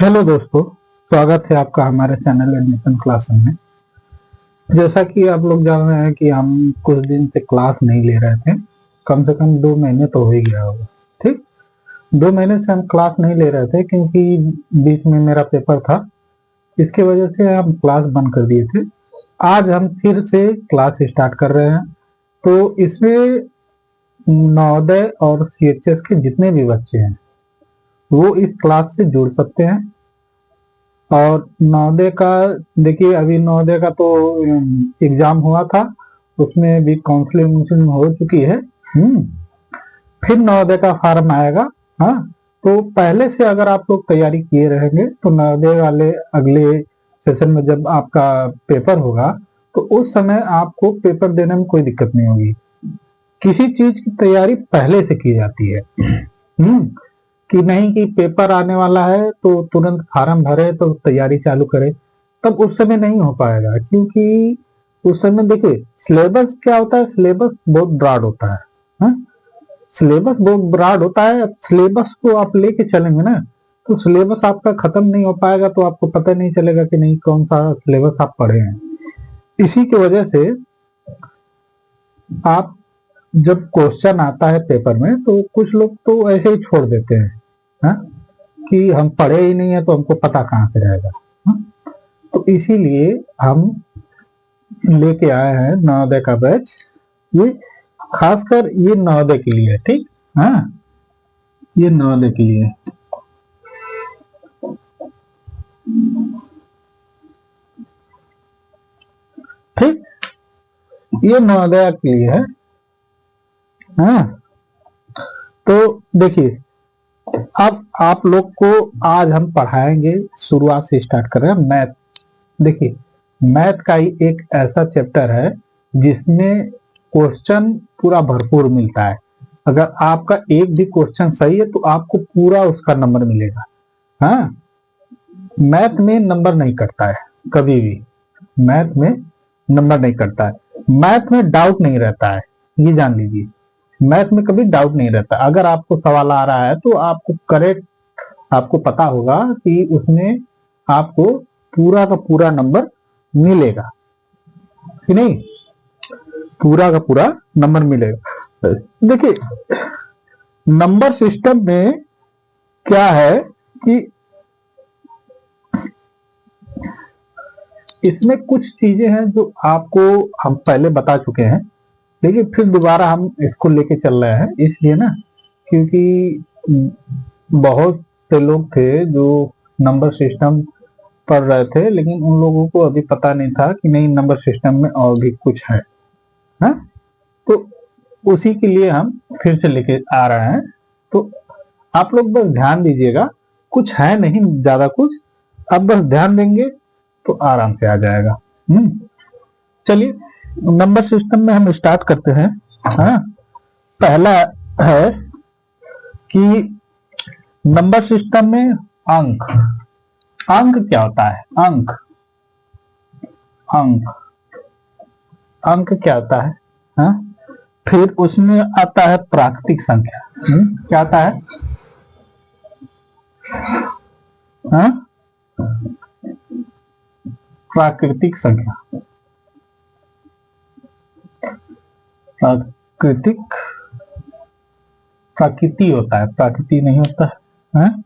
Hello दोस्तों, स्वागत है आपका हमारे चैनल एडमिशन क्लास में। जैसा कि आप लोग जान रहे हैं कि हम कुछ दिन से क्लास नहीं ले रहे थे। कम से कम 2 महीने तो हो ही गया होगा। ठीक, 2 महीने से हम क्लास नहीं ले रहे थे क्योंकि बीच में मेरा पेपर था। इसके वजह से हम क्लास बंद कर दिए थे। आज हम फिर से क्लास स्टार्ट कर रहे हैं। तो इसमें नवोदय और सीएचएस के जितने भी बच्चे हैं वो इस क्लास से जुड़ सकते हैं। और नवोदय का देखिए, अभी नवोदय का तो एग्जाम हुआ था, उसमें भी काउंसलिंग हो चुकी है। फिर नवोदय का फॉर्म आएगा। हाँ, तो पहले से अगर आप लोग तैयारी किए रहेंगे तो नवोदय वाले अगले सेशन में जब आपका पेपर होगा तो उस समय आपको पेपर देने में कोई दिक्कत नहीं होगी। किसी चीज की तैयारी पहले से की जाती है। कि नहीं कि पेपर आने वाला है तो तुरंत फार्म भरे तो तैयारी चालू करे, तब उस समय नहीं हो पाएगा। क्योंकि उस समय देखिए सिलेबस क्या होता है, सिलेबस बहुत ब्रॉड होता है। हाँ? सिलेबस बहुत ब्रॉड होता है। अब सिलेबस को आप लेके चलेंगे ना तो सिलेबस आपका खत्म नहीं हो पाएगा, तो आपको पता नहीं चलेगा कि नहीं कौन सा सिलेबस आप पढ़े हैं। इसी की वजह से आप जब क्वेश्चन आता है पेपर में तो कुछ लोग तो ऐसे ही छोड़ देते हैं। हाँ? कि हम पढ़े ही नहीं है तो हमको पता कहाँ से रहेगा। हाँ? तो इसीलिए हम लेके आए हैं नवोदय का बैच। ये खासकर ये नवोदय के लिए है। ठीक, हाँ, ये नवोदय के लिए। ठीक, ये नवोदय के लिए है। हाँ, तो देखिए, अब आप लोग को आज हम पढ़ाएंगे, शुरुआत से स्टार्ट कर रहे हैं मैथ। देखिए, मैथ का ही एक ऐसा चैप्टर है जिसमें क्वेश्चन पूरा भरपूर मिलता है। अगर आपका एक भी क्वेश्चन सही है तो आपको पूरा उसका नंबर मिलेगा। हाँ, मैथ में नंबर नहीं कटता है कभी भी। मैथ में नंबर नहीं कटता है। मैथ में डाउट नहीं रहता है, ये जान लीजिए। मैथ में कभी डाउट नहीं रहता। अगर आपको सवाल आ रहा है तो आपको करेक्ट, आपको पता होगा कि उसमें आपको पूरा का पूरा नंबर मिलेगा कि नहीं, पूरा का पूरा नंबर मिलेगा। देखिए, नंबर सिस्टम में क्या है कि इसमें कुछ चीजें हैं जो आपको हम पहले बता चुके हैं, लेकिन फिर दोबारा हम इसको लेके चल रहे हैं इसलिए ना, क्योंकि बहुत से लोग थे जो नंबर सिस्टम पढ़ रहे थे लेकिन उन लोगों को अभी पता नहीं था कि नहीं नंबर सिस्टम में और भी कुछ है। हाँ? तो उसी के लिए हम फिर से लेके आ रहे हैं। तो आप लोग बस ध्यान दीजिएगा, कुछ है नहीं ज्यादा कुछ, आप बस ध्यान देंगे तो आराम से आ जाएगा। चलिए, नंबर सिस्टम में हम स्टार्ट करते हैं। हाँ, पहला है कि नंबर सिस्टम में अंक। अंक क्या होता है? अंक, अंक, अंक क्या होता है? हाँ? फिर उसमें आता है प्राकृतिक संख्या। क्या आता है? हाँ? प्राकृतिक संख्या, प्राकृतिक, प्राकृति होता है, प्राकृति नहीं होता है। हाँ?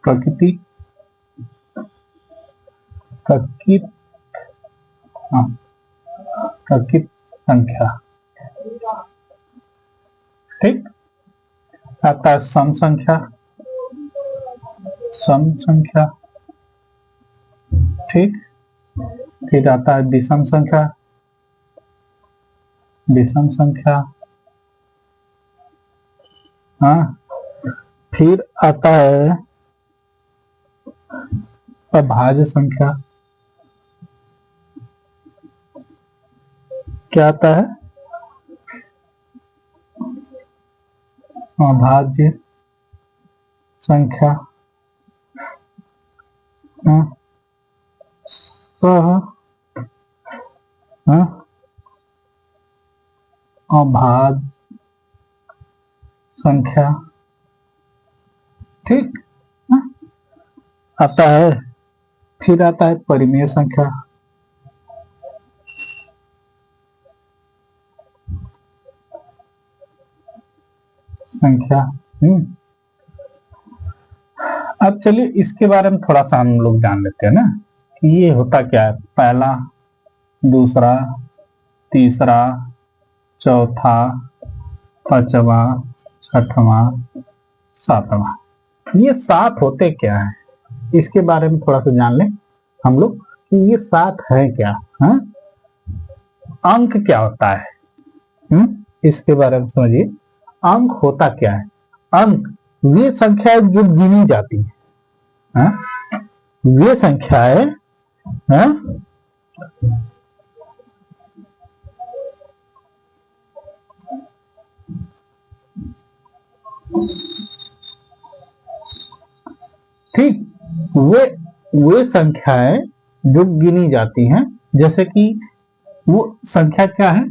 प्रकृति, प्रकृत, हाँ, प्रकृत संख्या। ठीक, आता है सम संख्या, सम संख्या। ठीक, फिर आता है विषम संख्या, विषम संख्या। हाँ, फिर आता है अभाज्य संख्या। क्या आता है? अभाज्य संख्या। हाँ, सह हाँ, अभाज्य संख्या, ठीक। हाँ? आता है, फिर आता है परिमेय संख्या, अब चलिए इसके बारे में थोड़ा सा हम लोग जान लेते हैं ना कि ये होता क्या है। पहला, दूसरा, तीसरा, चौथा, पांचवा, छठवां, सातवां, ये 7 होते क्या है, इसके बारे में थोड़ा सा जान लें हम लोग कि ये 7 है क्या। हाँ? अंक क्या होता है, इसके बारे में समझिए। अंक होता क्या है? अंक वे संख्याएं जो गिनी जाती है, हाँ? वे संख्याएं, हाँ? ठीक, वे संख्याएं जो गिनी जाती हैं, जैसे कि वो संख्या क्या है,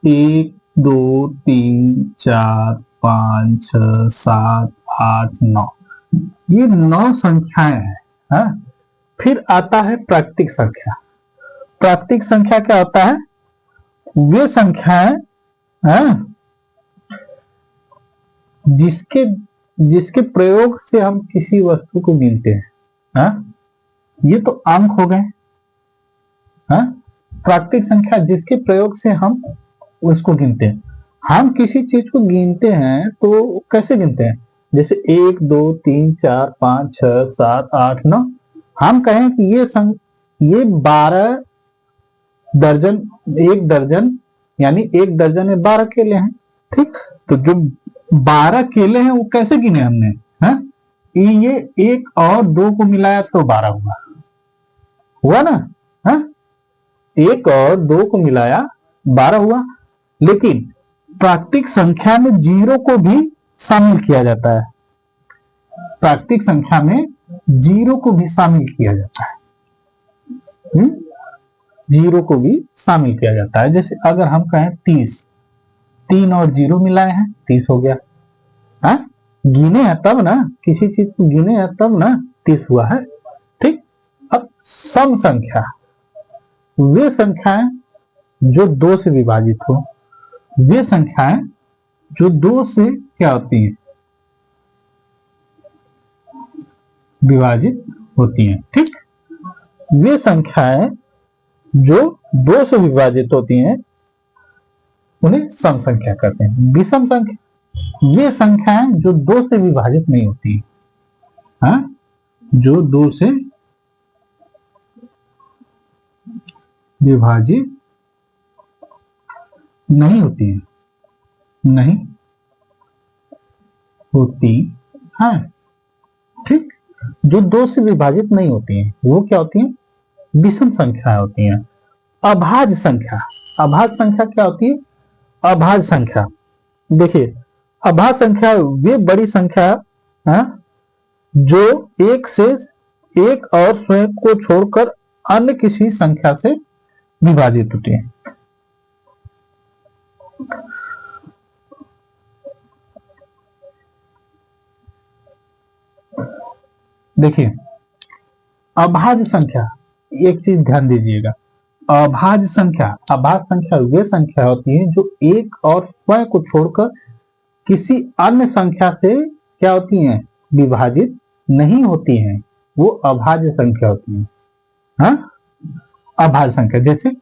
1 2 3 4 5 6 7 8 9, ये 9 संख्याएं हैं। हाँ? फिर आता है प्राकृतिक संख्या। प्राकृतिक संख्या क्या होता है? वे संख्याएं, हाँ, जिसके जिसके प्रयोग से हम किसी वस्तु को गिनते हैं। हाँ? ये तो अंक हो गए। हाँ? प्राकृतिक संख्या जिसके प्रयोग से हम उसको गिनते हैं। हम किसी चीज को गिनते हैं तो कैसे गिनते हैं? जैसे 1 2 3 4 5 6 7 8 9, हम कहें कि ये 12 दर्जन, 1 दर्जन, यानी 1 दर्जन में 12 केले हैं। ठीक, तो जो 12 केले हैं वो कैसे गिने हमने? हाँ? ये 1 और 2 को मिलाया तो 12 हुआ ना। हाँ? 1 और 2 को मिलाया 12 हुआ। लेकिन प्राकृतिक संख्या में 0 को भी शामिल किया जाता है। प्राकृतिक संख्या में 0 को भी शामिल किया जाता है। 0 को भी शामिल किया जाता है। जैसे अगर हम कहें 30, 3 और 0 मिलाए हैं 30 हो गया। हाँ? गिने हैं तब ना, किसी चीज को गिने हैं तब ना 30 हुआ है। ठीक, अब सम संख्या, वे संख्याएं जो 2 से विभाजित हो, वे संख्याएं जो 2 से क्या होती है, विभाजित होती हैं। ठीक, वे संख्याएं जो 2 से विभाजित होती हैं उन्हें सम संख्या कहते हैं। विषम संख्या वे संख्याएं जो 2 से विभाजित नहीं होती। हाँ? जो 2 से विभाजित नहीं होती है, नहीं होती है। ठीक, जो 2 से विभाजित नहीं होती हैं वो क्या होती हैं? विषम संख्या होती हैं। अभाज्य संख्या, अभाज्य संख्या क्या होती है? अभाज्य संख्या, देखिए अभाज्य संख्या वे बड़ी संख्या, हाँ, जो 1 से 1 और स्वयं को छोड़कर अन्य किसी संख्या से विभाजित होती है। देखिए अभाज्य संख्या, एक चीज ध्यान दीजिएगा, अभाज्य संख्या, अभाज्य संख्या वे संख्या होती है जो 1 और स्वयं को छोड़कर किसी अन्य संख्या से क्या होती हैं? विभाजित नहीं होती हैं, वो अभाज्य संख्या होती है। हाँ? अभाज्य संख्या,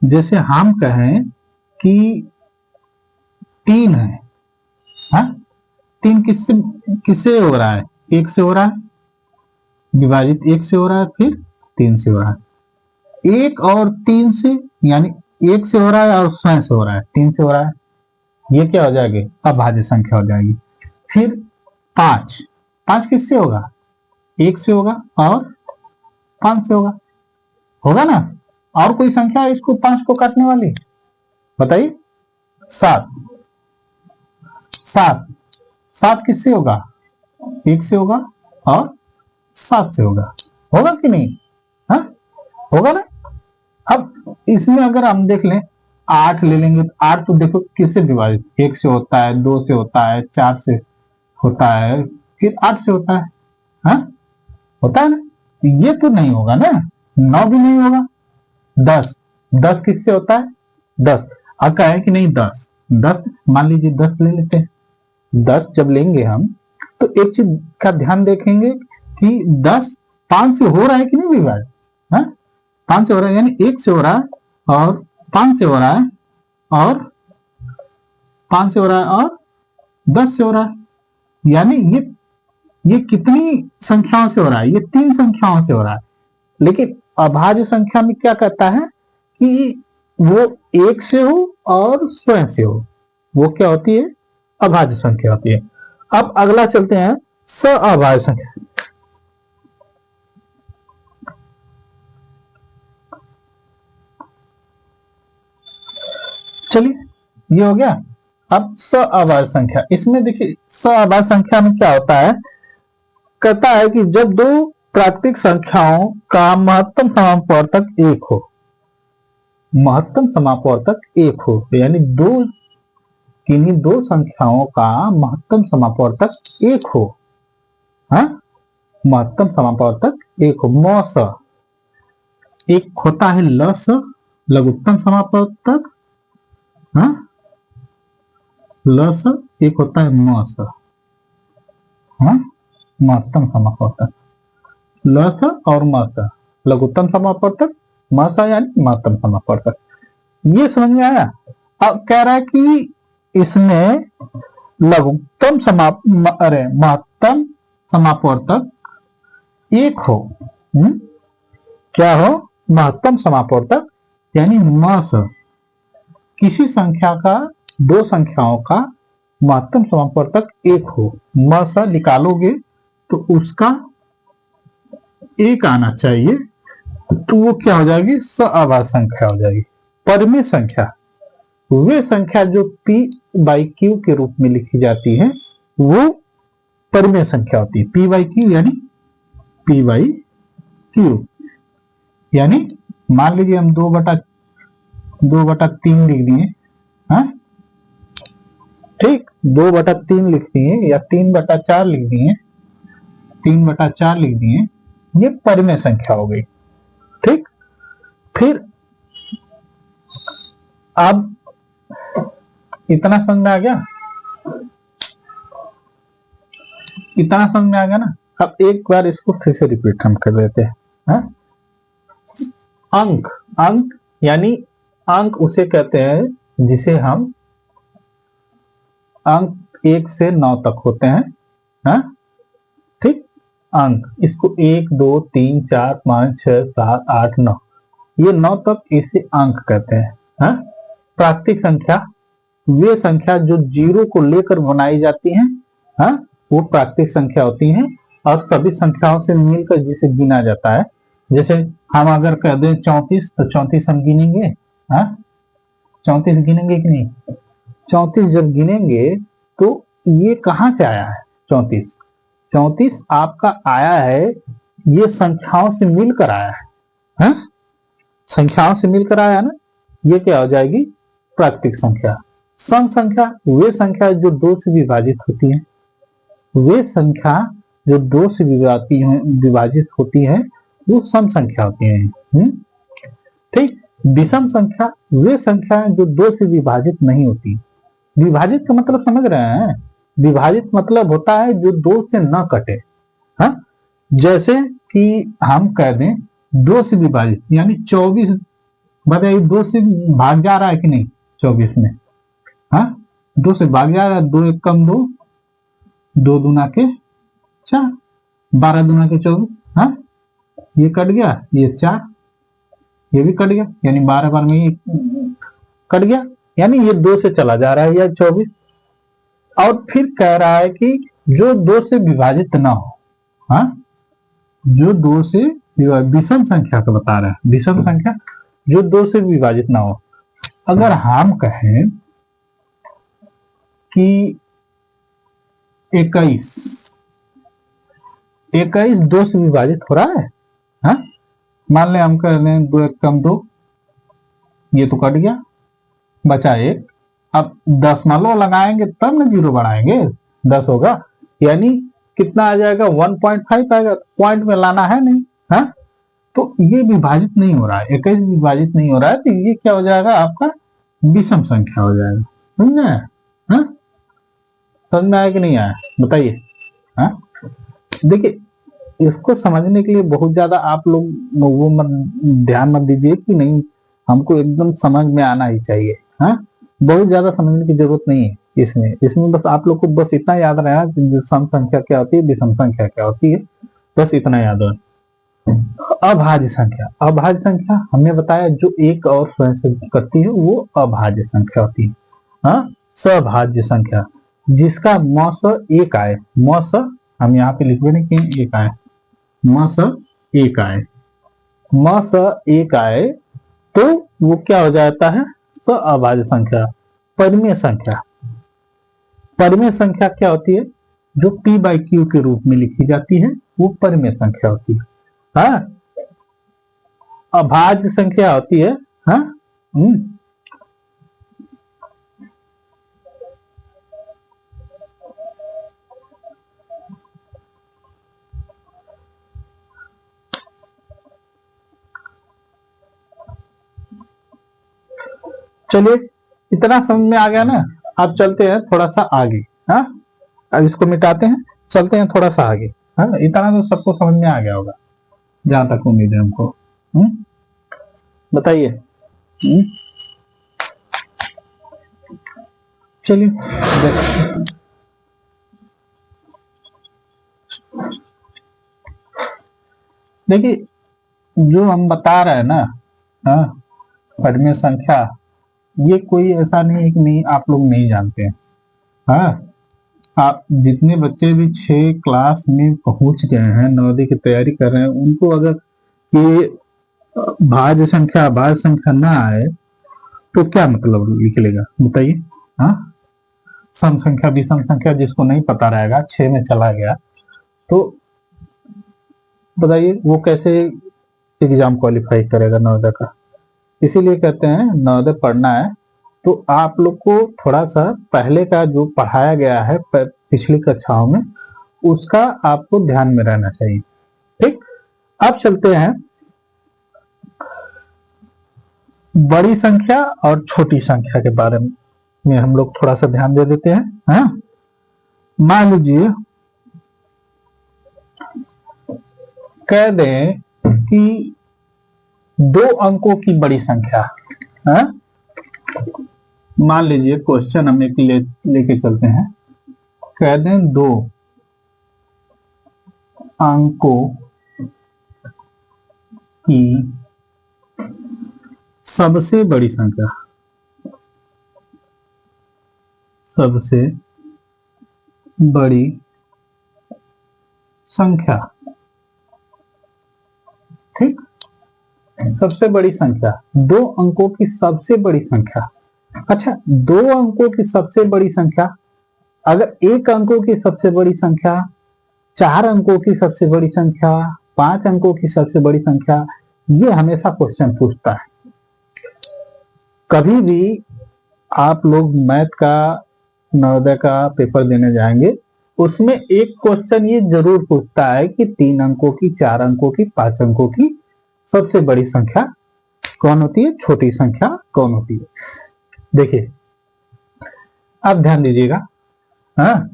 जैसे हम कहें कि 3 है। हाँ? 3 किससे किससे हो रहा है? 1 से हो रहा है, विभाजित 1 से हो रहा है, फिर 3 से हो रहा है। 1 और 3 से, यानी 1 से हो रहा है और स्वयं से हो रहा है, 3 से हो रहा है, ये क्या हो जाएगी? अभाज्य संख्या हो जाएगी। फिर 5, 5 किससे होगा? 1 से होगा और 5 से होगा ना। और कोई संख्या है इसको 5 को काटने वाली? बताइए। 7, 7, 7 किससे होगा? 1 से होगा और 7 से होगा कि नहीं? हाँ? होगा ना। अब इसमें अगर हम देख लें 8 ले लेंगे तो 8 तो देखो किससे विभाजित, 1 से होता है, 2 से होता है, 4 से होता है, फिर 8 से होता है। हाँ होता है ना, ये तो नहीं होगा ना, 9 भी नहीं होगा। 10 10 किससे होता है, 10 अका है कि नहीं, 10 10 मान लीजिए 10 ले लेते हैं। 10 जब लेंगे हम तो एक चीज का ध्यान देखेंगे कि 10 5 से हो रहा है कि नहीं विभाजित। हाँ 5 से हो रहा है, यानी 1 से हो रहा है और 5 से हो रहा है और 5 से हो रहा है और 10 से हो रहा है, यानी ये कितनी संख्याओं से हो रहा है, ये 3 संख्याओं से हो रहा है। लेकिन अभाज्य संख्या में क्या कहता है कि वो 1 से हो और स्वयं से हो, वो क्या होती है, अभाज्य संख्या होती है। अब अगला चलते हैं सअभाज्य संख्या। चलिए ये हो गया। अब सअभाज्य संख्या, इसमें देखिए सअभाज्य संख्या में क्या होता है, कहता है कि जब दो प्राकृतिक संख्याओं का महत्तम समापवर्तक 1 हो, महत्तम समापवर्तक 1 हो, यानी किन्हीं दो संख्याओं का महत्तम समापवर्तक 1 हो। हाँ महत्तम समापवर्तक 1 हो। मस एक होता है लस लघुत्तम समापवर्तक, हाँ लस एक होता है मस, हाँ महत्तम समापवर्तक, लस और मस लघुत्तम समापवर्तक, मस यानी महत्तम समापवर्तक। ये समझ में आया। अब कह रहा है कि इसमें लघुत्तम महत्तम समापवर्तक 1 हो। क्या हो, महत्तम समापवर्तक यानी मस, किसी संख्या का, दो संख्याओं का महत्तम समापवर्तक 1 हो, मस निकालोगे तो उसका 1 आना चाहिए, तो वो क्या हो जाएगी, सअभाज्य संख्या हो जाएगी। परिमेय संख्या वे संख्या जो P बाई Q के रूप में लिखी जाती है वो परिमेय संख्या होती है। P बाई Q यानी P बाई Q, यानी मान लीजिए हम 2/3 लिख दिए, हाँ ठीक 2/3 लिख दिए या 3/4 लिख दिए, 3/4 लिख दिए, ये परिमेय संख्या हो गई। ठीक, फिर अब इतना समझ में आ गया, इतना समझ में आ गया ना। अब एक बार इसको फिर से रिपीट हम कर देते हैं। हाँ? अंक, अंक यानी अंक उसे कहते हैं जिसे हम अंक 1 से 9 तक होते हैं। हाँ? ठीक, अंक इसको 1 2 3 4 5 6 7 8 9, ये 9 तक इसे अंक कहते हैं। हाँ? प्राकृतिक संख्या वे संख्या जो 0 को लेकर बनाई जाती हैं, हाँ वो प्राकृतिक संख्या होती हैं और सभी संख्याओं से मिलकर जिसे गिना जाता है। जैसे हम अगर कह दें 34 तो 34 हम गिनेंगे, हाँ 34 गिनेंगे कि नहीं, 34 जब गिनेंगे तो ये कहां से आया है, 34 आपका आया है, ये संख्याओं से मिलकर आया है। हाँ? संख्याओं से मिलकर आया है ना, ये क्या हो जाएगी, प्राकृतिक संख्या। सम संख्या वे संख्या जो 2 से विभाजित होती है, वे संख्या जो 2 से विभाजित होती है वो सम संख्या होती है। ठीक, विषम संख्या वे संख्या जो 2 से विभाजित नहीं होती। विभाजित का मतलब समझ रहे हैं, विभाजित मतलब होता है जो 2 से न कटे। हाँ? जैसे कि हम कह दें 2 से विभाजित यानी 24, बताइए 2 से भाग जा रहा है कि नहीं 24 में, हाँ 2 से भाग जा रहा है, 2 1 कम 2, 2 दूना के 4, 12 दूना के 24, हाँ ये कट गया, ये 4 ये भी कट गया, यानी 12 बार में ये कट गया, यानी ये 2 से चला जा रहा है या 24। और फिर कह रहा है कि जो 2 से विभाजित ना हो, हाँ जो 2 से विषम संख्या को बता रहा है, विषम संख्या जो 2 से विभाजित ना हो। अगर हम कहें कि 21 2 से विभाजित हो रहा है, हाँ मान लें हम कह लें 2 1 कम 2, ये तो कट गया, बचा 1। अब दशमलव लगाएंगे तब ना 0 बढ़ाएंगे, 10 होगा, यानी कितना आ जाएगा, 1.5 आएगा। पॉइंट में लाना है नहीं, हाँ, तो ये विभाजित नहीं हो रहा है, 21 विभाजित नहीं हो रहा है, तो ये क्या हो जाएगा, आपका विषम संख्या हो जाएगा। समझ में आया? हाँ, समझ में आया कि नहीं आया, बताइए। हाँ, देखिए, इसको समझने के लिए बहुत ज्यादा आप लोग वो मत ध्यान मत दीजिए कि नहीं, हमको एकदम समझ में आना ही चाहिए। हाँ, बहुत ज्यादा समझने की जरूरत नहीं है इसमें बस आप लोग को बस इतना याद रहना कि सम संख्या क्या होती है, विषम संख्या क्या होती है, बस इतना याद रखना। अभाज्य संख्या, अभाज्य संख्या हमने बताया जो एक और स्वयं से करती है वो अभाज्य संख्या होती है। हाँ, सभाज्य संख्या जिसका म स एक आए, म स हम यहाँ पे लिख दें कि एक आए, म स एक आए, म स एक आए, तो वो क्या हो जाता है, स अभाज्य संख्या। परिमेय संख्या, परिमेय संख्या क्या होती है, जो p बाई क्यू के रूप में लिखी जाती है वो परिमेय संख्या होती है। हाँ, अभाज्य संख्या होती है। हाँ, चलिए, इतना समझ में आ गया ना। अब चलते हैं थोड़ा सा आगे। हाँ, अब इसको मिटाते हैं, चलते हैं थोड़ा सा आगे। हाँ, इतना तो सबको समझ में आ गया होगा, जहां तक उम्मीद है हमको। बताइए। चलिए देखिए, जो हम बता रहे हैं ना, हाँ, परिमेय संख्या, ये कोई ऐसा नहीं है कि नहीं आप लोग नहीं जानते हैं। हाँ, आप जितने बच्चे भी 6 क्लास में पहुंच गए हैं, नवोदय की तैयारी कर रहे हैं, उनको अगर ये भाज्य संख्या अभाज्य संख्या ना आए तो क्या मतलब निकलेगा, बताइए। हाँ, सम संख्या विषम संख्या जिसको नहीं पता रहेगा, 6 में चला गया, तो बताइए वो कैसे एग्जाम क्वालिफाई करेगा नवोदय का। इसीलिए कहते हैं नवोदय पढ़ना है तो आप लोग को थोड़ा सा पहले का जो पढ़ाया गया है पिछली कक्षाओं में, उसका आपको ध्यान में रहना चाहिए। ठीक, अब चलते हैं बड़ी संख्या और छोटी संख्या के बारे में हम लोग थोड़ा सा ध्यान दे देते हैं। हाँ, मान लीजिए कह दें कि 2 अंकों की बड़ी संख्या। हाँ, मान लीजिए क्वेश्चन हम एक लेके चलते हैं, कह दें 2 अंकों की सबसे बड़ी संख्या, सबसे बड़ी संख्या। ठीक, सबसे बड़ी संख्या, 2 अंकों की सबसे बड़ी संख्या। अच्छा, 2 अंकों की सबसे बड़ी संख्या, अगर 1 अंकों की सबसे बड़ी संख्या, 4 अंकों की सबसे बड़ी संख्या, 5 अंकों की सबसे बड़ी संख्या, ये हमेशा क्वेश्चन पूछता है। कभी भी आप लोग मैथ का नवोदय का पेपर देने जाएंगे, उसमें एक क्वेश्चन ये जरूर पूछता है कि 3 अंकों की, 4 अंकों की, 5 अंकों की सबसे बड़ी संख्या कौन होती है, छोटी संख्या कौन होती है। देखिए, आप ध्यान दीजिएगा। हाँ,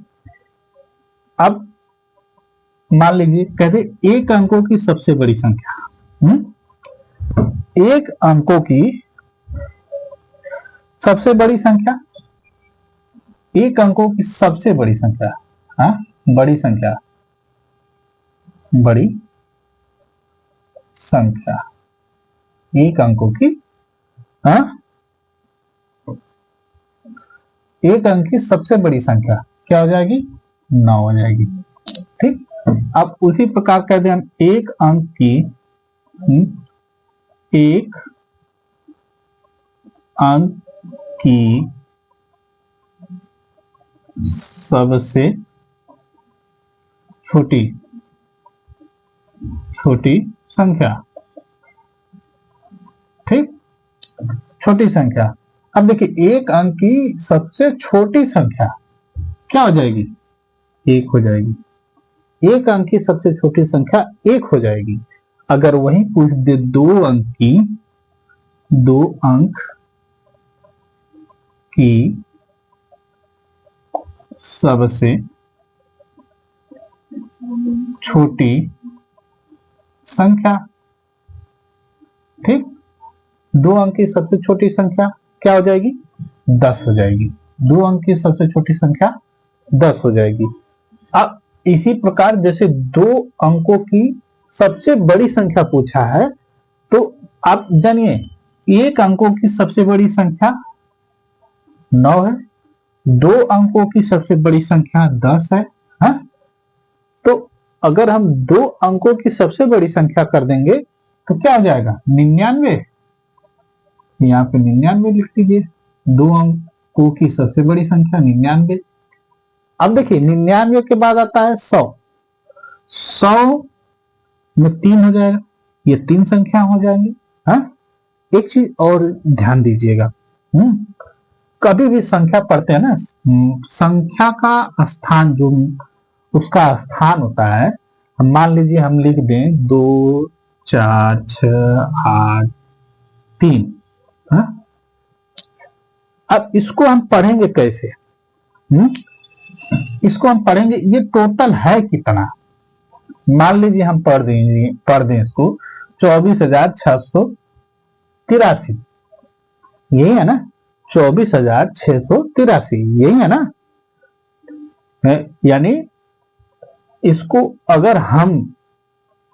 अब मान लीजिए कहते 1 अंकों की सबसे बड़ी संख्या, 1 अंकों की सबसे बड़ी संख्या, 1 अंकों की सबसे बड़ी संख्या। हाँ, बड़ी संख्या, बड़ी संख्या, 1 अंकों की, हाँ, 1 अंक की सबसे बड़ी संख्या क्या हो जाएगी, 9 हो जाएगी। ठीक, अब उसी प्रकार कहते हैं हम 1 अंक की, 1 अंक की सबसे छोटी छोटी संख्या। ठीक, छोटी संख्या। अब देखिए एक अंक की सबसे छोटी संख्या क्या हो जाएगी? एक हो जाएगी। एक अंक की सबसे छोटी संख्या एक हो जाएगी। अगर वही पूछ दे दो अंक की सबसे छोटी संख्या, ठीक, 2 अंक की सबसे छोटी संख्या क्या हो जाएगी? 10 हो जाएगी। 2 अंक की सबसे छोटी संख्या 10 हो जाएगी। अब इसी प्रकार जैसे 2 अंकों की सबसे बड़ी संख्या पूछा है, तो आप जानिए एक अंकों की सबसे बड़ी संख्या 9 है, 2 अंकों की सबसे बड़ी संख्या 10 है, हा? तो अगर हम 2 अंकों की सबसे बड़ी संख्या कर देंगे तो क्या हो जाएगा? 99। यहाँ पे 99 लिख दीजिए। 2 अंकों की सबसे बड़ी संख्या 99। अब देखिए 99 के बाद आता है 100। 100 में 3 हो जाएगा, ये 3 संख्या हो जाएंगी। हाँ, एक चीज और ध्यान दीजिएगा, कभी भी संख्या पढ़ते हैं ना, संख्या का स्थान जो उसका स्थान होता है, मान लीजिए हम लिख दें 2 4 6 8 3। हाँ? अब इसको हम पढ़ेंगे कैसे? इसको हम पढ़ेंगे, ये टोटल है कितना? मान लीजिए हम पढ़ दें इसको 24,683, यही है ना? 24,683 यही है ना? यानी इसको अगर हम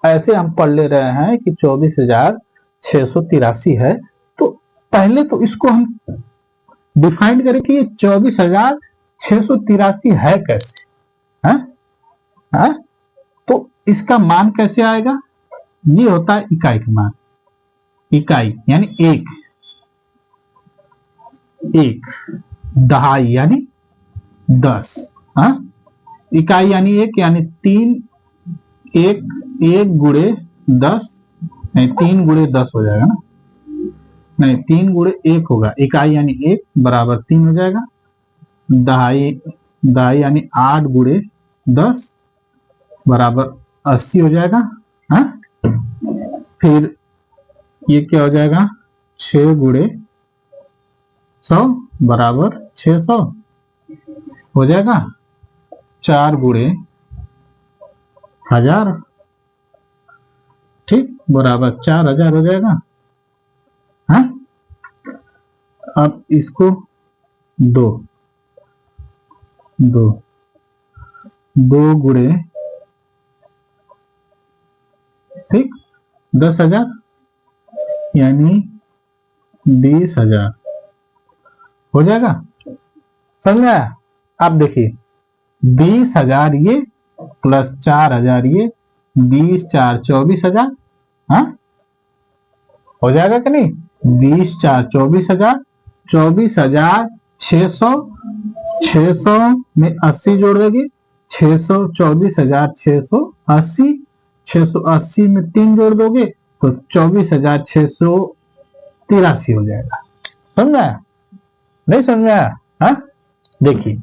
ऐसे हम पढ़ ले रहे हैं कि 24,683 है, तो पहले तो इसको हम डिफाइन करें कि ये 24,683 है कैसे? है? है? तो इसका मान कैसे आएगा? ये होता है इकाई का मान। इकाई यानी एक दहाई यानी 10। हाँ, इकाई यानी एक, यानी 3 एक गुणे 10, नहीं 3 गुणे 10 हो जाएगा ना, नहीं 3 गुणे 1 होगा। इकाई यानी 1 बराबर 3 हो जाएगा। दहाई यानी 8 गुणे 10 बराबर 80 हो जाएगा। हाँ, फिर ये क्या हो जाएगा? 6 गुणे 100 बराबर 600 हो जाएगा। 4 गुणे 1000, ठीक, बराबर 4000 हो जाएगा। हाँ, अब इसको दो गुणे, ठीक, 10,000 यानी 20,000 हो जाएगा। समझ में आया? आप देखिए 20,000 ये प्लस 4,000 ये, 20 4 24,000। हाँ, हो जाएगा कि नहीं? 20 4 24,000, 24,600, 600 में 80 जोड़ देंगे, 600 24,680, 680 में 3 जोड़ दोगे तो 24,683 हो जाएगा। समझ आया? नहीं समझ आया? हाँ, देखिए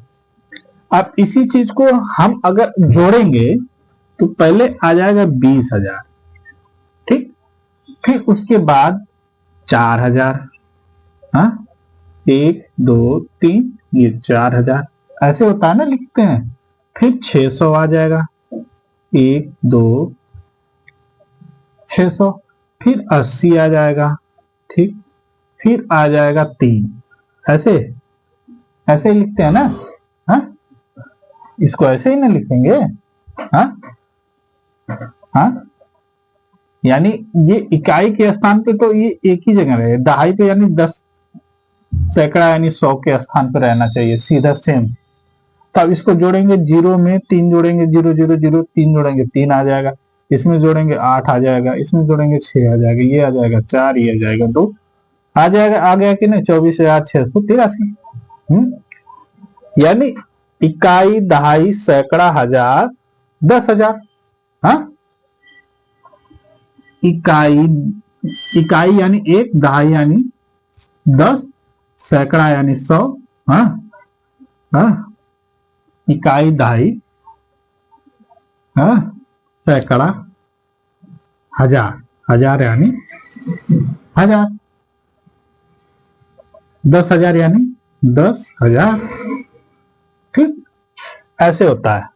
अब इसी चीज को हम अगर जोड़ेंगे तो पहले आ जाएगा 20,000, ठीक, फिर उसके बाद 4,000, हाँ, 1 2 3 ये 4,000 ऐसे होता है ना, लिखते हैं। फिर 600 आ जाएगा, 1 2 600, फिर 80 आ जाएगा, ठीक, फिर आ जाएगा 3। ऐसे ऐसे लिखते हैं ना? हाँ, इसको ऐसे ही ना लिखेंगे? हाँ, हाँ, यानी ये इकाई के स्थान पे तो ये एक ही जगह रहे, दहाई पे यानी 10, सैकड़ा यानी 100 के स्थान पे रहना चाहिए, सीधा सेम। तब इसको जोड़ेंगे, 0 में 3 जोड़ेंगे, 0 0 0 3 जोड़ेंगे 3 आ जाएगा, इसमें जोड़ेंगे 8 आ जाएगा, इसमें जोड़ेंगे 6 आ जाएगा, ये आ जाएगा 4, ये आ जाएगा 2 आ जाएगा। आ गया कि नहीं? 24,683। यानी इकाई, दहाई, सैकड़ा, हजार, 10,000। हाँ, इकाई यानी 1, दहाई यानी 10 सैकड़ा यानी 100, हाँ हाँ, इकाई दहाई, हाँ, सैकड़ा, हजार, हजार यानी 1000, 10,000 यानी 10,000। ठीक, ऐसे होता है,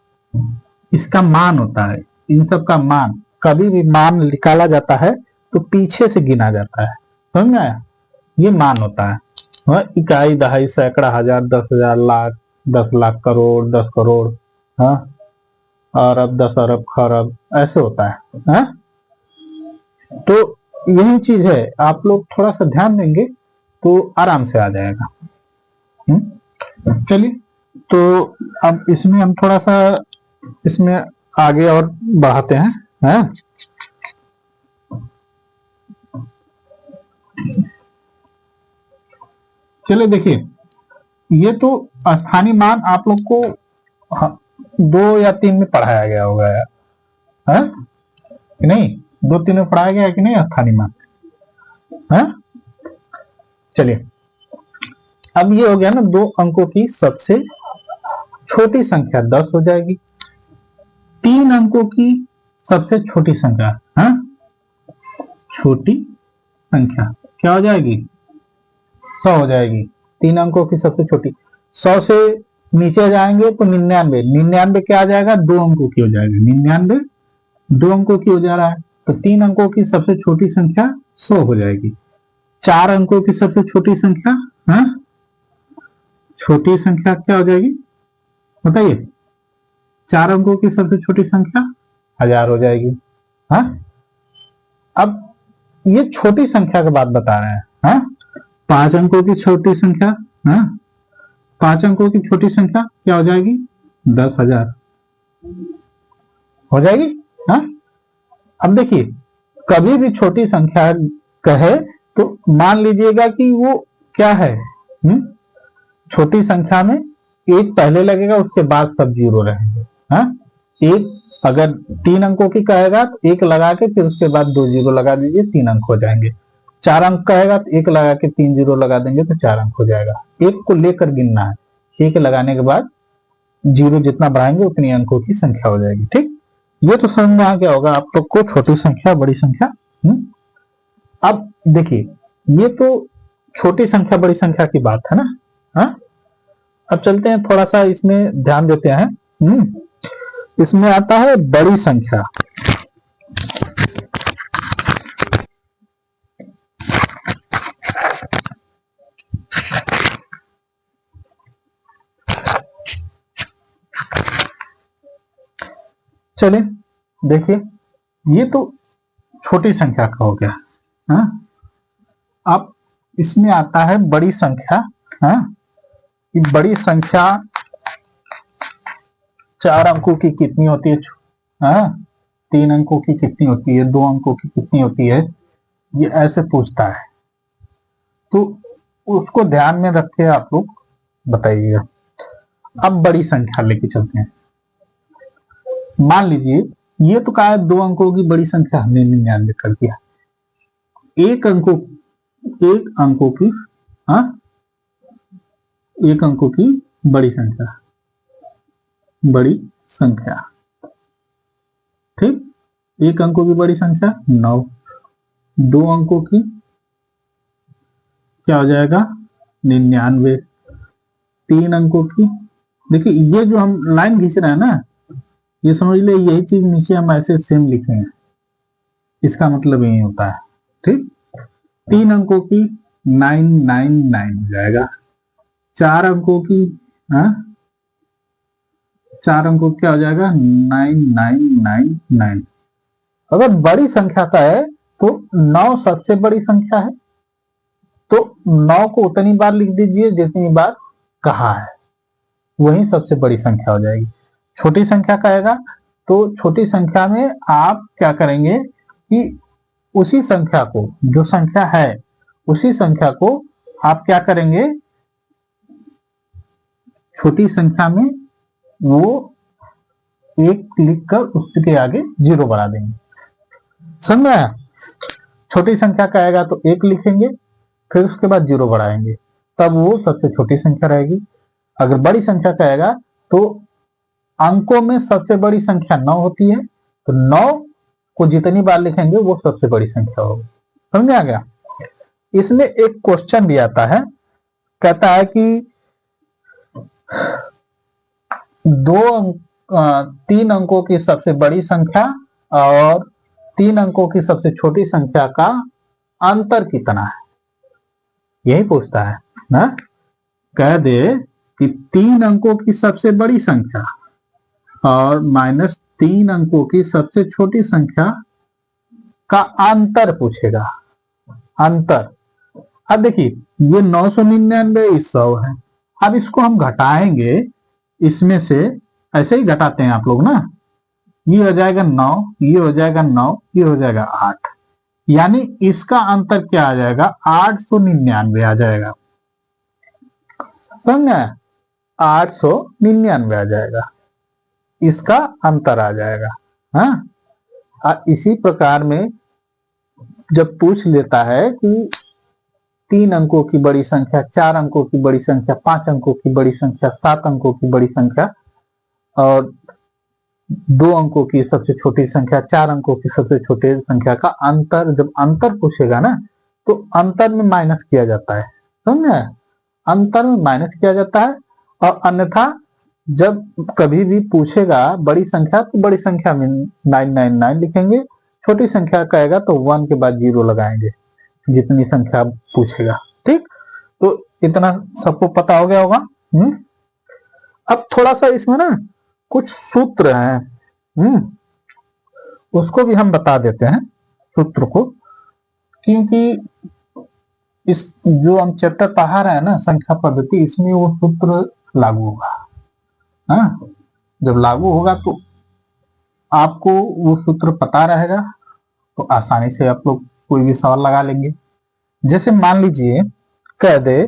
इसका मान होता है, इन सब का मान। कभी भी मान निकाला जाता है तो पीछे से गिना जाता है, समझ में आया? ये मान होता है। हाँ, इकाई दहाई सैकड़ा हजार 10,000 लाख 10 लाख करोड़ 10 करोड़, हाँ, अरब 10 अरब खरब, ऐसे होता है। हाँ? तो यही चीज है, आप लोग थोड़ा सा ध्यान देंगे तो आराम से आ जाएगा। चलिए, तो अब इसमें हम थोड़ा सा इसमें आगे और बढ़ाते हैं। हाँ? चलिए देखिए, ये तो स्थानीय मान आप लोग को 2 या 3 में पढ़ाया गया होगा यार, है कि नहीं? 2-3 में पढ़ाया गया है कि नहीं स्थानीय मान? है? चलिए, अब ये हो गया ना, 2 अंकों की सबसे छोटी संख्या 10 हो जाएगी, 3 अंकों की सबसे छोटी संख्या, हाँ, छोटी संख्या क्या हो जाएगी? 100 हो जाएगी। 3 अंकों की सबसे छोटी, 100 से नीचे जाएंगे तो 99, 99 क्या आ जाएगा? 2 अंकों की हो जाएगी, 99 2 अंकों की हो जा रहा है, तो 3 अंकों की सबसे छोटी संख्या 100 हो जाएगी। 4 अंकों की सबसे छोटी संख्या, हाँ, छोटी संख्या क्या हो जाएगी बताइए? 4 अंकों की सबसे छोटी संख्या 1000 हो जाएगी। हाँ, अब ये छोटी संख्या की बात बता रहे हैं। हाँ, 5 अंकों की छोटी संख्या, हाँ, 5 अंकों की छोटी संख्या क्या हो जाएगी? 10,000 हो जाएगी। हाँ, अब देखिए, कभी भी छोटी संख्या कहे तो मान लीजिएगा कि वो क्या है, छोटी संख्या में एक पहले लगेगा, उसके बाद सब जीरो रहेंगे। हाँ, एक अगर 3 अंकों की कहेगा तो 1 लगा के फिर उसके बाद 2 जीरो लगा दीजिए, 3 अंक हो जाएंगे। 4 अंक कहेगा तो 1 लगा के 3 जीरो लगा देंगे तो 4 अंक हो जाएगा। एक को लेकर गिनना है, 1 लगाने के बाद जीरो जितना बढ़ाएंगे उतनी अंकों की संख्या हो जाएगी। ठीक, ये तो समझ में आ गया होगा आप लोग को, छोटी संख्या बड़ी संख्या। अब देखिए, ये तो छोटी संख्या बड़ी संख्या की बात है ना। हाँ, अब चलते हैं थोड़ा सा इसमें ध्यान देते हैं। इसमें आता है बड़ी संख्या। चलिए देखिए, ये तो छोटी संख्या का हो गया। हाँ, अब इसमें आता है बड़ी संख्या। हाँ, ये बड़ी संख्या 4 अंकों की कितनी होती है? हाँ, 3 अंकों की कितनी होती है? 2 अंकों की कितनी होती है? ये ऐसे पूछता है, तो उसको ध्यान में रख के आप लोग बताइएगा। अब बड़ी संख्या लेके चलते हैं। मान लीजिए, ये तो कहा है 2 अंकों की बड़ी संख्या, हमने 99 कर दिया। एक अंकों की, हाँ, 1 अंकों की बड़ी संख्या, ठीक, 1 अंकों की बड़ी संख्या 9, 2 अंकों की क्या हो जाएगा? 99, 3 अंकों की, देखिए ये जो हम लाइन खींच रहे हैं ना, ये समझ ले यही चीज नीचे हम ऐसे सेम लिखे हैं, इसका मतलब यही होता है। ठीक, 3 अंकों की 999 हो जाएगा। 4 अंकों की, हाँ, 4 अंकों क्या हो जाएगा? 9999। अगर बड़ी संख्या का है तो 9 सबसे बड़ी संख्या है, तो 9 को उतनी बार लिख दीजिए जितनी बार कहा है, वही सबसे बड़ी संख्या हो जाएगी। छोटी संख्या कहेगा तो छोटी संख्या में आप क्या करेंगे कि उसी संख्या को, जो संख्या है उसी संख्या को आप क्या करेंगे, छोटी संख्या में वो 1 लिखकर उसके आगे 0 बढ़ा देंगे। समझ में आया? छोटी संख्या कहेगा तो 1 लिखेंगे, फिर उसके बाद 0 बढ़ाएंगे, तब वो सबसे छोटी संख्या रहेगी। अगर बड़ी संख्या कहेगा तो अंकों में सबसे बड़ी संख्या 9 होती है, तो 9 को जितनी बार लिखेंगे वो सबसे बड़ी संख्या होगी। समझ में आ गया? इसमें एक क्वेश्चन भी आता है, कहता है कि 3 अंकों की सबसे बड़ी संख्या और 3 अंकों की सबसे छोटी संख्या का अंतर कितना है, यही पूछता है ना। कह दे कि 3 अंकों की सबसे बड़ी संख्या और -3 अंकों की सबसे छोटी संख्या का अंतर पूछेगा। अंतर, अब देखिए ये 999 इस 100 है। अब इसको हम घटाएंगे, इसमें से ऐसे ही घटाते हैं आप लोग ना, ये हो जाएगा 9, ये हो जाएगा 9, ये हो जाएगा 8, यानी इसका अंतर क्या आ जाएगा, 899 आ जाएगा। समझ, 899 आ जाएगा, इसका अंतर आ जाएगा। हाँ, इसी प्रकार में जब पूछ लेता है कि 3 अंकों की बड़ी संख्या, 4 अंकों की बड़ी संख्या, 5 अंकों की बड़ी संख्या, 7 अंकों की बड़ी संख्या और 2 अंकों की सबसे छोटी संख्या, 4 अंकों की सबसे छोटी संख्या का अंतर, जब अंतर पूछेगा ना तो अंतर में माइनस किया जाता है। समझे? अंतर में माइनस किया जाता है, और अन्यथा जब कभी भी पूछेगा बड़ी संख्या तो बड़ी संख्या में 999 लिखेंगे, छोटी संख्या कहेगा तो 1 के बाद 0 लगाएंगे, जितनी संख्या पूछेगा। ठीक, तो इतना सबको पता हो गया होगा। अब थोड़ा सा इसमें ना कुछ सूत्र हैं, उसको भी हम बता देते हैं सूत्र को, क्योंकि इस जो हम चैप्टर पढ़ा रहे हैं ना संख्या पद्धति, इसमें वो सूत्र लागू होगा। हाँ, जब लागू होगा तो आपको वो सूत्र पता रहेगा, तो आसानी से आप लोग कोई भी सवाल लगा लेंगे। जैसे मान लीजिए कह दे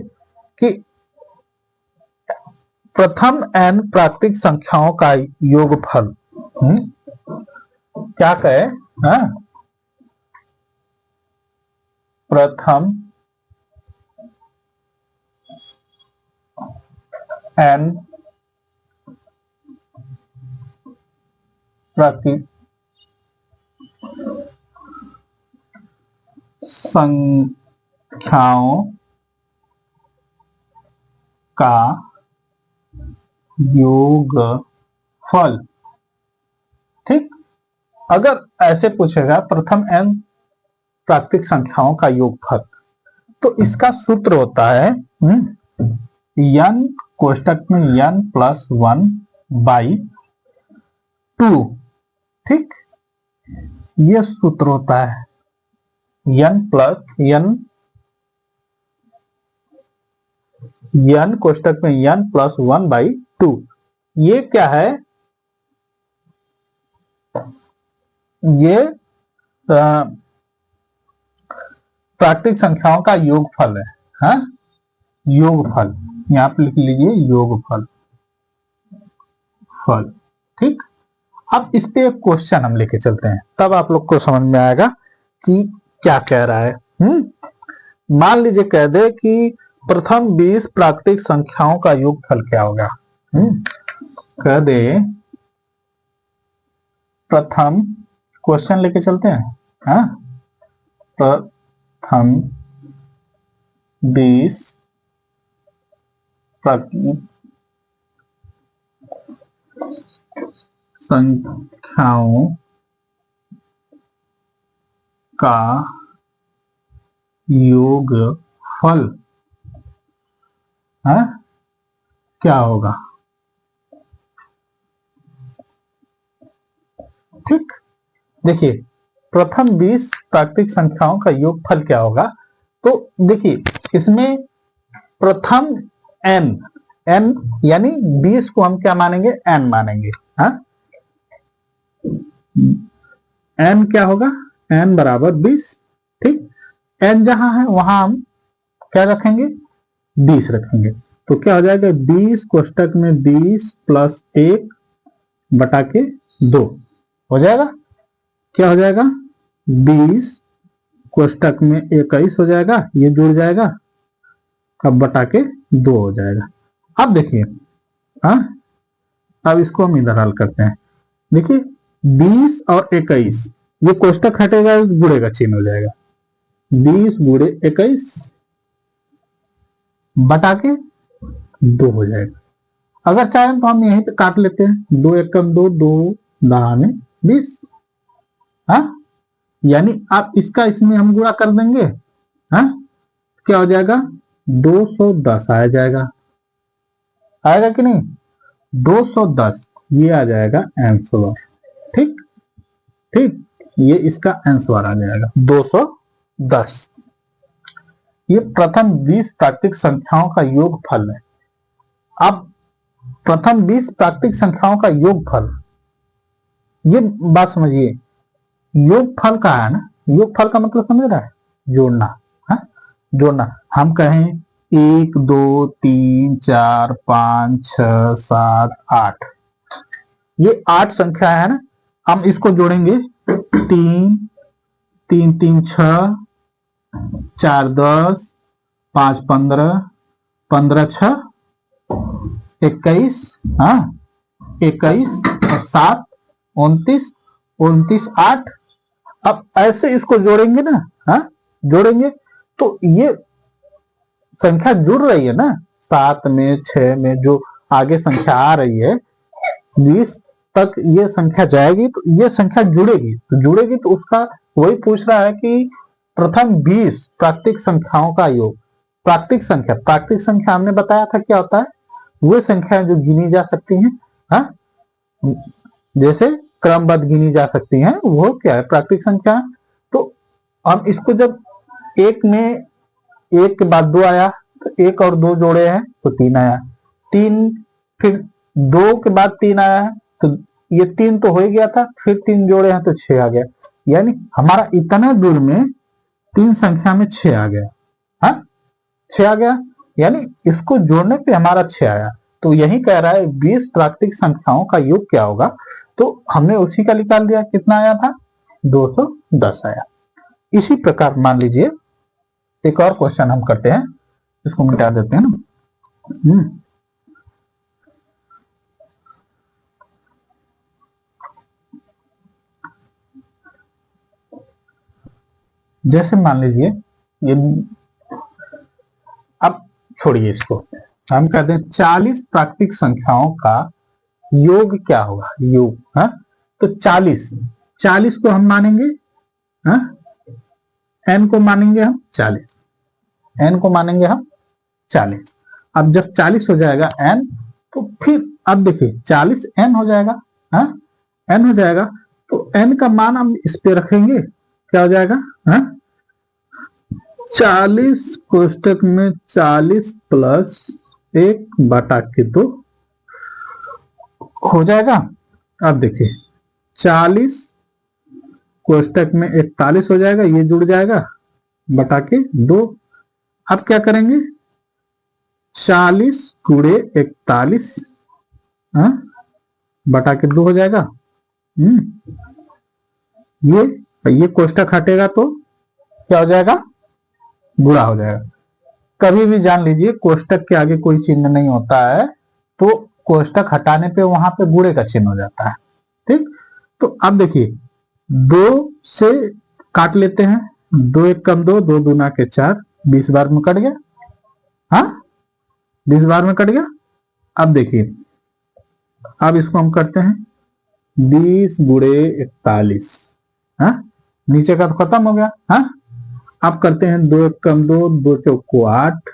कि प्रथम n प्राकृतिक संख्याओं का योगफल, क्या कहे, हाँ, प्रथम n प्राकृतिक संख्याओं का योगफल। ठीक, अगर ऐसे पूछेगा प्रथम n प्राकृतिक संख्याओं का योगफल, तो इसका सूत्र होता है n कोष्टक में n + 1/2। ठीक, ये सूत्र होता है n कोष्टक में n + 1/2। ये क्या है, ये प्राकृतिक संख्याओं का योगफल है। हाँ, योगफल यहां पे लिख लीजिए, योगफल फल। ठीक, अब इस पे एक क्वेश्चन हम लेके चलते हैं, तब आप लोग को समझ में आएगा कि क्या कह रहा है। मान लीजिए कह दे कि प्रथम 20 प्राकृतिक संख्याओं का योगफल क्या होगा। कह दे प्रथम, क्वेश्चन लेके चलते हैं। हाँ, प्रथम 20 प्राकृतिक संख्याओं का योगफल क्या होगा। ठीक, देखिए प्रथम 20 प्राकृतिक संख्याओं का योगफल क्या होगा, तो देखिए इसमें प्रथम n यानी 20 को हम क्या मानेंगे, n मानेंगे। हाँ, n क्या होगा, n बराबर 20। ठीक, n जहां है वहां हम क्या रखेंगे, 20 रखेंगे, तो क्या हो जाएगा 20 कोष्टक में 20 + 1/2 हो जाएगा। क्या हो जाएगा, 20 कोष्टक में 21 हो जाएगा, ये जुड़ जाएगा, अब बटा के 2 हो जाएगा। अब देखिए, हाँ अब इसको हम इधर हल करते हैं। देखिए 20 और 21, ये कोष्टक हटेगा, गुणे का चिन्ह हो जाएगा, 20 गुणे 21 बटा के 2 हो जाएगा। अगर चाहें तो हम यहीं पे काट लेते हैं, 2 एकम 2, 2 दाने 20, हाँ यानी आप इसका इसमें हम गुणा कर देंगे, हाँ क्या हो जाएगा 210 आ जाएगा, आएगा कि नहीं 210, ये आ जाएगा आंसर। ठीक ठीक, ये इसका आंसर आ जाएगा 210। ये प्रथम 20 प्राकृतिक संख्याओं का योगफल है। अब प्रथम 20 प्राकृतिक संख्याओं का योगफल, ये बात समझिए, योगफल का है ना, योगफल का मतलब समझ रहा है, जोड़ना, हाँ जोड़ना। हम कहें 1 2 3 4 5 6 7 8, ये 8 संख्या है ना, हम इसको जोड़ेंगे 3 3 3 6 4 10 5 15 15 6 21, हाँ 21 और 7 29 29 8। अब ऐसे इसको जोड़ेंगे ना, हाँ जोड़ेंगे तो ये संख्या जुड़ रही है ना, 7 में 6 में जो आगे संख्या आ रही है 20 तक ये संख्या जाएगी, तो ये संख्या जुड़ेगी, तो जुड़ेगी तो उसका वही पूछ रहा है कि प्रथम 20 प्राकृतिक संख्याओं का योग। प्राकृतिक संख्या हमने बताया था क्या होता है, वो संख्या जो गिनी जा सकती हैं, हाँ जैसे क्रमबद्ध गिनी जा सकती हैं, वो क्या है प्राकृतिक संख्या। तो हम इसको जब एक में 1 के बाद 2 आया तो 1 और 2 जोड़े हैं तो 3 आया, 3 फिर 2 के बाद 3 आया है तो ये 3 तो हो ही गया था, फिर 3 जोड़े हैं तो 6 आ गया, यानी हमारा इतने दूर में 3 संख्या में 6 आ गया, हाँ 6 आ गया, यानी इसको जोड़ने पे हमारा 6 आया। तो यही कह रहा है 20 प्राकृतिक संख्याओं का योग क्या होगा, तो हमने उसी का निकाल दिया, कितना आया था 210 आया। इसी प्रकार मान लीजिए एक और क्वेश्चन हम करते हैं, इसको मिटा देते हैं ना। जैसे मान लीजिए ये, अब छोड़िए इसको, हम कहते हैं 40 प्राकृतिक संख्याओं का योग क्या होगा, योग, हाँ तो 40 को हम मानेंगे, हाँ n को मानेंगे हम 40, n को मानेंगे हम 40। अब जब 40 हो जाएगा n, तो फिर अब देखिए 40 n हो जाएगा, हाँ n हो जाएगा, तो n का मान हम इस पे रखेंगे, क्या हो जाएगा, हाँ 40 कोष्टक में 40 प्लस 1 बटा के 2 हो जाएगा। अब देखिए 40 कोष्टक में 41 हो जाएगा, ये जुड़ जाएगा बटा के 2। अब क्या करेंगे 40 गुणे 41, हाँ बटा के 2 हो जाएगा। ये कोष्टक हटेगा तो क्या हो जाएगा, गुणा हो जाएगा। कभी भी जान लीजिए कोष्टक के आगे कोई चिन्ह नहीं होता है, तो कोष्टक हटाने पे वहां पे गुणे का चिन्ह हो जाता है, ठीक। तो अब देखिए 2 से काट लेते हैं, 2 एक कम 2, 2 दूना के 4, 20 बार में कट गया, हाँ 20 बार में कट गया। अब देखिए अब इसको हम करते हैं 20 गुणे 41, हाँ नीचे का तो खत्म हो गया, हाँ अब करते हैं 2 एक कम 2, 2 चौको 8,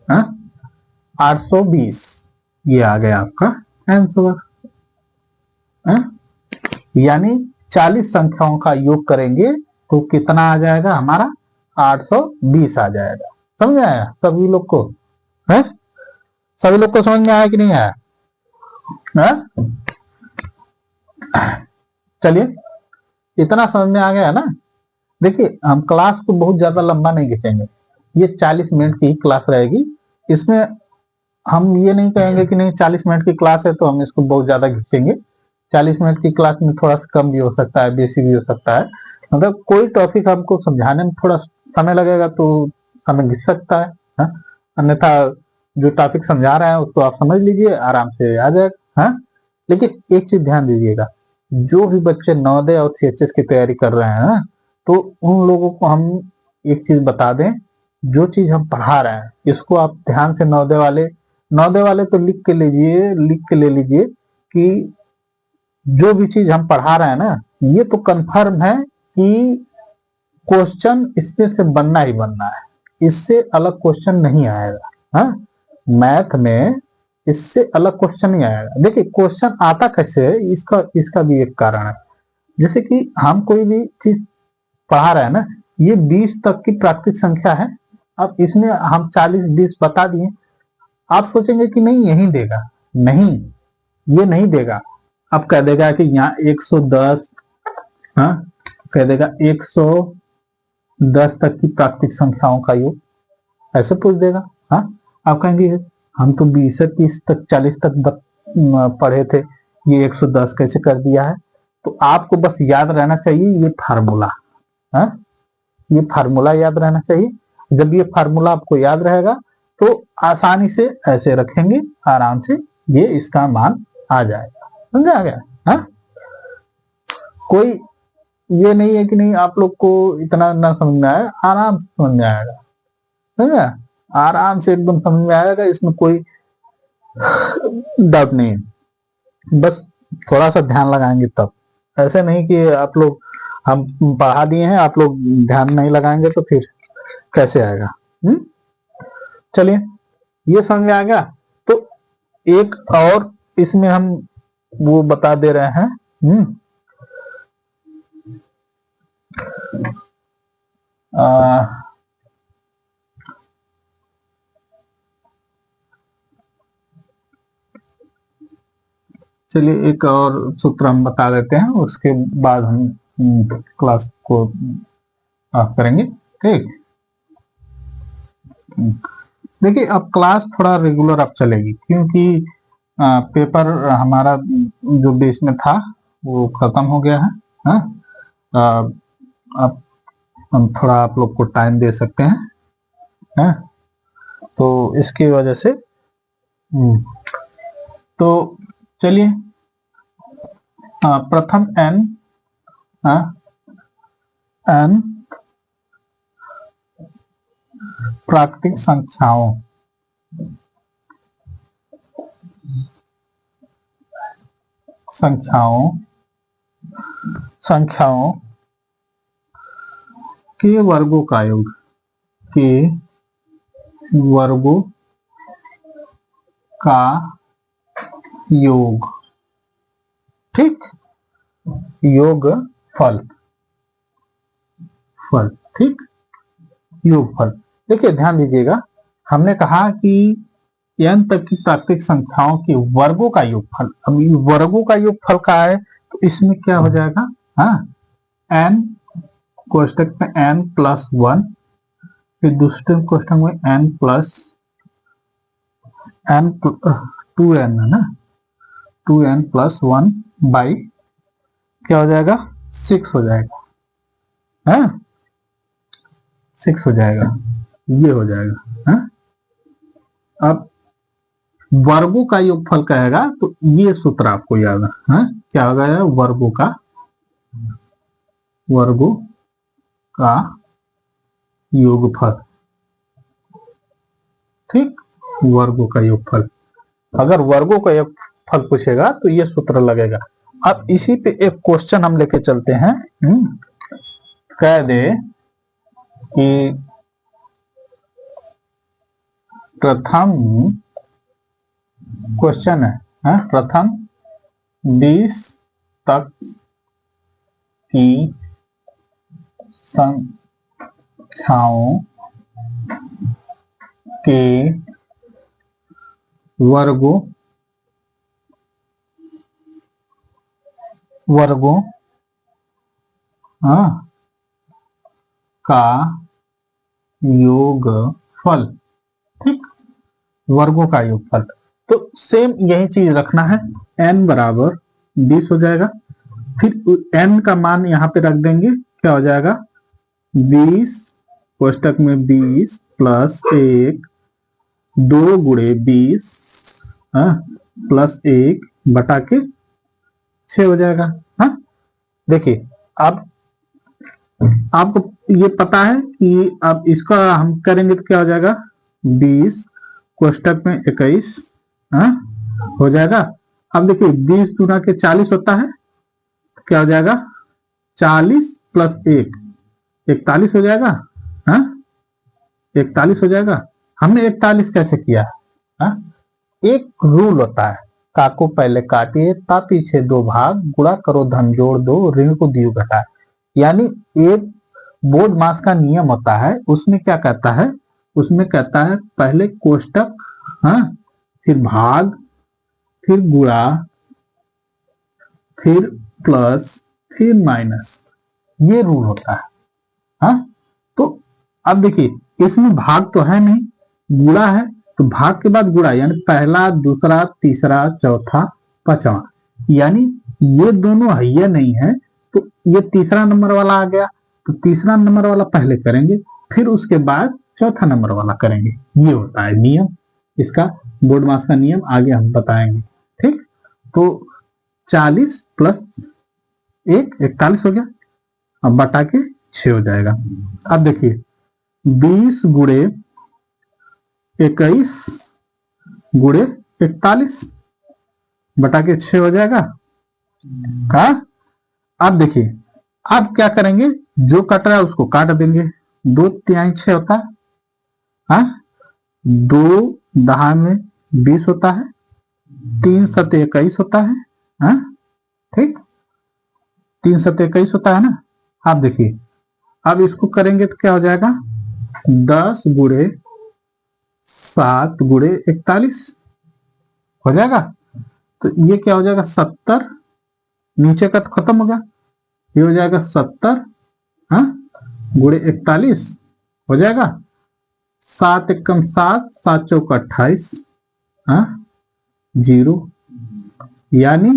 हाँ 820, ये आ गया आपका आंसर, हाँ यानी 40 संख्याओं का योग करेंगे तो कितना आ जाएगा हमारा 820 आ जाएगा। समझ आया सभी लोग को, है सभी लोग को समझ में आया कि नहीं आया, चलिए इतना समझ में आ गया ना। देखिए हम क्लास को बहुत ज्यादा लंबा नहीं खींचेंगे, ये 40 मिनट की क्लास रहेगी, इसमें हम ये नहीं कहेंगे कि नहीं 40 मिनट की क्लास है तो हम इसको बहुत ज्यादा खींचेंगे। 40 मिनट की क्लास में थोड़ा सा कम भी हो सकता है, बेसी भी हो सकता है, मतलब कोई टॉपिक हमको समझाने में थोड़ा समय लगेगा तो समय घिस सकता है, हाँ? अन्यथा जो टॉपिक समझा रहे हैं उसको आप समझ लीजिए, आराम से आ जाएगा, हाँ? लेकिन एक चीज ध्यान दीजिएगा, जो भी बच्चे नवोदय और सीएचएस की तैयारी कर रहे हैं ना, तो उन लोगों को हम एक चीज बता दें, जो चीज हम पढ़ा रहे हैं इसको आप ध्यान से, नवोदय वाले तो लिख के ले लीजिए कि जो भी चीज हम पढ़ा रहे हैं ना, ये तो कंफर्म है कि क्वेश्चन इसमें से बनना ही बनना है, इससे अलग क्वेश्चन नहीं आएगा, हाँ? मैथ में इससे अलग क्वेश्चन नहीं आएगा। देखिए क्वेश्चन आता कैसे है, इसका भी एक कारण है। जैसे कि हम कोई भी चीज पढ़ा रहे हैं ना, ये 20 तक की प्राकृतिक संख्या है, अब इसमें हम 40-20 बता दिए, आप सोचेंगे कि नहीं यही देगा, नहीं, ये नहीं देगा। अब कह देगा कि यहाँ 110, हाँ, कह देगा 110 तक की प्राकृतिक संख्याओं का योग, ऐसे पूछ देगा, हाँ? आप कहेंगे हम तो 20 से 30 तक 40 तक पढ़े थे, ये 110 कैसे कर दिया है? तो आपको बस याद रहना चाहिए ये फार्मूला, हाँ? ये फार्मूला याद रहना चाहिए। जब ये फार्मूला आपको याद रहेगा तो आसानी से ऐसे रखेंगे, आराम से ये इसका मान आ जाएगा, समझा गया, हाँ? कोई ये नहीं है कि नहीं आप लोग को इतना ना समझ में आया, आराम से समझ में आएगा, समझा? आराम से एकदम समझ में आएगा, इसमें कोई डाउट नहीं है, बस थोड़ा सा ध्यान लगाएंगे तब। ऐसे नहीं कि आप लोग, हम पढ़ा दिए हैं, आप लोग ध्यान नहीं लगाएंगे तो फिर कैसे आएगा? चलिए ये समझ में आ गया। तो एक और इसमें हम वो बता दे रहे हैं, चलिए एक और सूत्र हम बता देते हैं, उसके बाद हम क्लास को ऑफ करेंगे, ठीक? देखिए अब क्लास थोड़ा रेगुलर अब चलेगी, क्योंकि पेपर हमारा जो बीच में था वो खत्म हो गया है, हाँ? अब हम थोड़ा आप लोग को टाइम दे सकते हैं, हाँ? तो इसकी वजह से तो चलिए प्रथम n प्राकृतिक संख्याओं के वर्गों का योग, ठीक? योगफल, ठीक? योगफल। देखिए ध्यान दीजिएगा, हमने कहा कि n तक की प्राकृतिक संख्याओं के वर्गों का योगफल। अब ये वर्गों का योगफल का है तो इसमें क्या हो जाएगा, हाँ? n कोष्टक में n प्लस 1, फिर दूसरे कोष्टक में n प्लस 2n है ना, 2n प्लस 1 बाई क्या हो जाएगा, 6 हो जाएगा, है 6 हो जाएगा, ये हो जाएगा, है? अब वर्गों का योगफल कहेगा तो ये सूत्र आपको याद है, क्या हो गया, वर्गों का योगफल, ठीक? वर्गों का योगफल, अगर वर्गों का योगफल पूछेगा तो ये सूत्र लगेगा। अब इसी पे एक क्वेश्चन हम लेके चलते हैं, कह दे कि प्रथम क्वेश्चन है, प्रथम 20 तक की संख्याओं के वर्गों का योगफल, ठीक? वर्गों का योगफल। तो सेम यही चीज रखना है, n बराबर 20 हो जाएगा, फिर n का मान यहाँ पे रख देंगे क्या हो जाएगा 20 कोष्टक में 20 प्लस 1 2 गुणे 20 प्लस 1 बटा के 6 हो जाएगा। हाँ देखिए अब आपको ये पता है कि अब इसका हम करेंगे तो क्या हो जाएगा 20 कोष्टक में 21 हो जाएगा। अब देखिए 20 गुना के 40 होता है तो क्या हो जाएगा 40 प्लस 1 41 हो जाएगा। 41 हो जाएगा। हमने 41 कैसे किया है? एक रूल होता है, काको पहले काटिए ता पीछे दो भाग, गुणा करो धन जोड़ दो, ऋण को दियो घटा। यानी एक बोर्ड मास का नियम होता है, उसमें क्या कहता है, उसमें कहता है पहले कोष्टक, फिर भाग, फिर गुणा, फिर प्लस, फिर माइनस, ये रूल होता है। तो अब देखिए इसमें भाग तो है नहीं, गुणा है, तो भाग के बाद गुणा, यानी पहला दूसरा तीसरा चौथा पांचवा, यानी ये दोनों हैया नहीं है तो ये तीसरा नंबर वाला आ गया, तो तीसरा नंबर वाला पहले करेंगे, फिर उसके बाद चौथा नंबर वाला करेंगे। ये होता है नियम इसका, बोर्ड मास का नियम आगे हम बताएंगे। ठीक, तो 40 प्लस 1 41 हो गया, अब बटा के 6 हो जाएगा। अब देखिए 20 गुणे 21 गुणे 41 बटा के 6 हो जाएगा। अब देखिए अब क्या करेंगे, जो कट रहा है उसको काट देंगे, 2 तिहाई 6 होता है, 2 दहा में 20 होता है, 3 सते 21 होता है, ठीक, 3 सते 21 होता है ना। आप देखिए अब इसको करेंगे तो क्या हो जाएगा 10 गुणे 7 गुणे 41 हो जाएगा। तो ये क्या हो जाएगा 70, नीचे का तो खत्म हो गया, ये हो जाएगा 70 गुणे 41 हो जाएगा। 7 एकम 7, 7 चौका 28, 0, यानी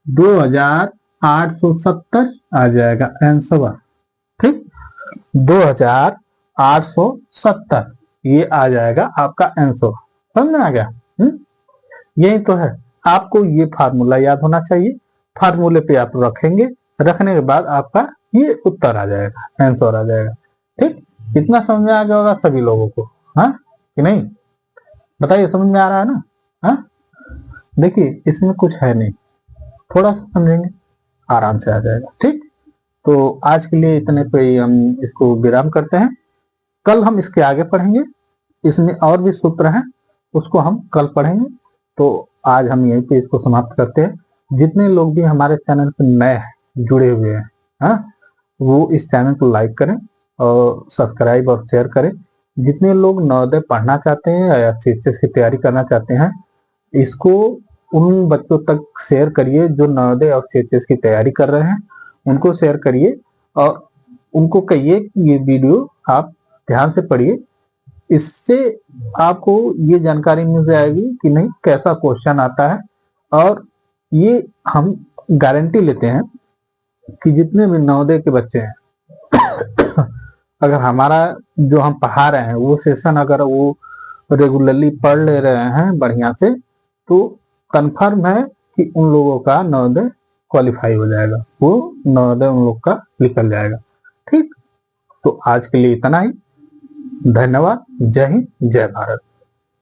2870 आ जाएगा आंसर। ठीक, 2870 ये आ जाएगा आपका आंसर। समझ में आ गया? यही तो है, आपको ये फार्मूला याद होना चाहिए, फार्मूले पे आप रखेंगे, रखने के बाद आपका ये उत्तर आ जाएगा, आंसर आ जाएगा। ठीक, इतना समझ में आ गया होगा सभी लोगों को, कि नहीं? बताइए समझ में आ रहा है ना? देखिए इसमें कुछ है नहीं, थोड़ा सा समझेंगे आराम से आ जाएगा। ठीक, तो आज के लिए इतने पे ही हम इसको विराम करते हैं, कल हम इसके आगे पढ़ेंगे, इसमें और भी सूत्र हैं उसको हम कल पढ़ेंगे। तो आज हम यहीं पे इसको समाप्त करते हैं। जितने लोग भी हमारे चैनल पर नए हैं, जुड़े हुए हैं, वो इस चैनल को लाइक करें और सब्सक्राइब और शेयर करें। जितने लोग नवोदय पढ़ना चाहते हैं या शिक्षक की तैयारी करना चाहते हैं, इसको उन बच्चों तक शेयर करिए जो नवोदय और शिक्षक की तैयारी कर रहे हैं, उनको शेयर करिए और उनको कहिए कि ये वीडियो आप ध्यान से पढ़िए, इससे आपको ये जानकारी मिल जाएगी कि नहीं कैसा क्वेश्चन आता है। और ये हम गारंटी लेते हैं कि जितने भी नवोदय के बच्चे हैं अगर हमारा जो हम पढ़ा रहे हैं वो सेशन अगर वो रेगुलरली पढ़ ले रहे हैं बढ़िया से, तो कंफर्म है कि उन लोगों का नवोदय क्वालिफाई हो जाएगा, वो नवोदय उन लोग का निकल जाएगा। ठीक, तो आज के लिए इतना ही, धन्यवाद, जय हिंद, जय भारत।